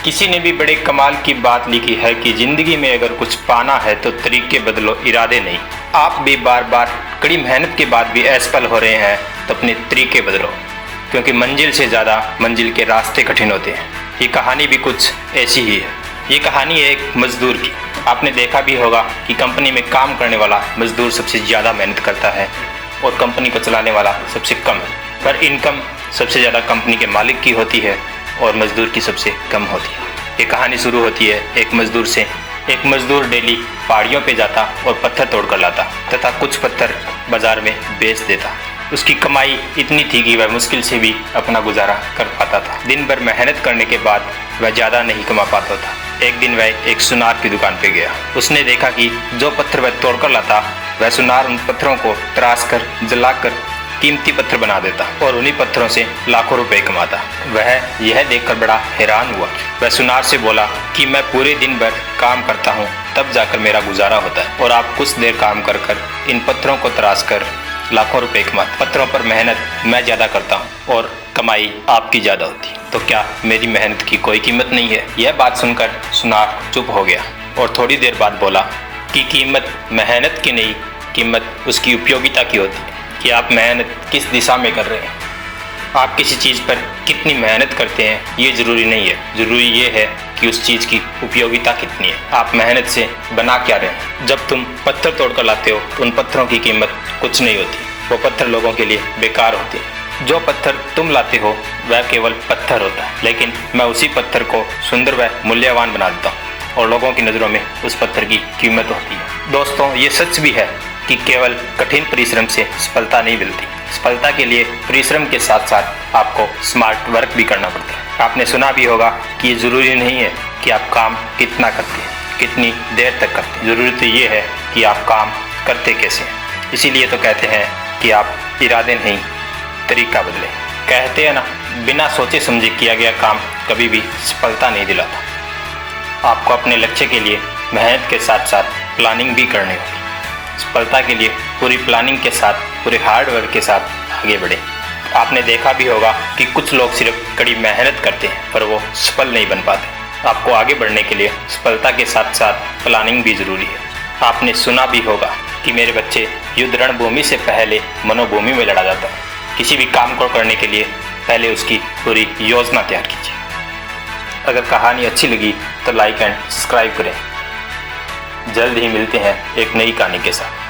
किसी ने भी बड़े कमाल की बात लिखी है कि जिंदगी में अगर कुछ पाना है तो तरीके बदलो, इरादे नहीं। आप भी बार बार कड़ी मेहनत के बाद भी असफल हो रहे हैं तो अपने तरीके बदलो, क्योंकि मंजिल से ज़्यादा मंजिल के रास्ते कठिन होते हैं। ये कहानी भी कुछ ऐसी ही है। ये कहानी है एक मज़दूर की। आपने देखा भी होगा कि कंपनी में काम करने वाला मज़दूर सबसे ज़्यादा मेहनत करता है और कंपनी को चलाने वाला सबसे कम है, पर इनकम सबसे ज़्यादा कंपनी के मालिक की होती है और मज़दूर की सबसे कम होती है। ये कहानी शुरू होती है एक मज़दूर से। एक मज़दूर डेली पहाड़ियों पे जाता और पत्थर तोड़ कर लाता तथा कुछ पत्थर बाज़ार में बेच देता। उसकी कमाई इतनी थी कि वह मुश्किल से भी अपना गुजारा कर पाता था। दिन भर मेहनत करने के बाद वह ज़्यादा नहीं कमा पाता था। एक दिन वह एक सुनार की दुकान पे गया। उसने देखा कि जो पत्थर वह तोड़ कर लाता, वह सुनार उन पत्थरों को तराश कर, जलाकर कीमती पत्थर बना देता और उन्हीं पत्थरों से लाखों रुपए कमाता। वह यह देखकर बड़ा हैरान हुआ। वह सुनार से बोला कि मैं पूरे दिन भर काम करता हूँ, तब जाकर मेरा गुजारा होता है, और आप कुछ देर काम कर कर इन पत्थरों को तराश कर लाखों रुपए कमाते। पत्थरों पर मेहनत मैं ज़्यादा करता हूँ और कमाई आपकी ज़्यादा होती, तो क्या मेरी मेहनत की कोई कीमत नहीं है? यह बात सुनकर सुनार चुप हो गया और थोड़ी देर बाद बोला कि कीमत मेहनत की नहीं, कीमत उसकी उपयोगिता की होती है कि आप मेहनत किस दिशा में कर रहे हैं। आप किसी चीज़ पर कितनी मेहनत करते हैं ये ज़रूरी नहीं है, ज़रूरी ये है कि उस चीज़ की उपयोगिता कितनी है। आप मेहनत से बना क्या रहे हैं? जब तुम पत्थर तोड़ कर लाते हो तो उन पत्थरों की कीमत कुछ नहीं होती, वो पत्थर लोगों के लिए बेकार होते हैं। जो पत्थर तुम लाते हो वह केवल पत्थर होता है, लेकिन मैं उसी पत्थर को सुंदर व मूल्यवान बना देता हूँ और लोगों की नज़रों में उस पत्थर की कीमत होती है। दोस्तों, ये सच भी है कि केवल कठिन परिश्रम से सफलता नहीं मिलती। सफलता के लिए परिश्रम के साथ साथ आपको स्मार्ट वर्क भी करना पड़ता है। आपने सुना भी होगा कि ये ज़रूरी नहीं है कि आप काम कितना करते हैं, कितनी देर तक करते हैं। ज़रूरी तो ये है कि आप काम करते कैसे हैं। इसीलिए तो कहते हैं कि आप इरादे नहीं, तरीका बदलें। कहते हैं ना, बिना सोचे समझे किया गया काम कभी भी सफलता नहीं दिलाता। आपको अपने लक्ष्य के लिए मेहनत के साथ साथ प्लानिंग भी करनी होगी। सफलता के लिए पूरी प्लानिंग के साथ, पूरे हार्ड वर्क के साथ आगे बढ़ें। आपने देखा भी होगा कि कुछ लोग सिर्फ कड़ी मेहनत करते हैं पर वो सफल नहीं बन पाते। आपको आगे बढ़ने के लिए सफलता के साथ साथ प्लानिंग भी ज़रूरी है। आपने सुना भी होगा कि मेरे बच्चे, युद्ध रणभूमि से पहले मनोभूमि में लड़ा जाता है। किसी भी काम को करने के लिए पहले उसकी पूरी योजना तैयार कीजिए। अगर कहानी अच्छी लगी तो लाइक एंड सब्सक्राइब करें। जल्द ही मिलते हैं एक नई कहानी के साथ।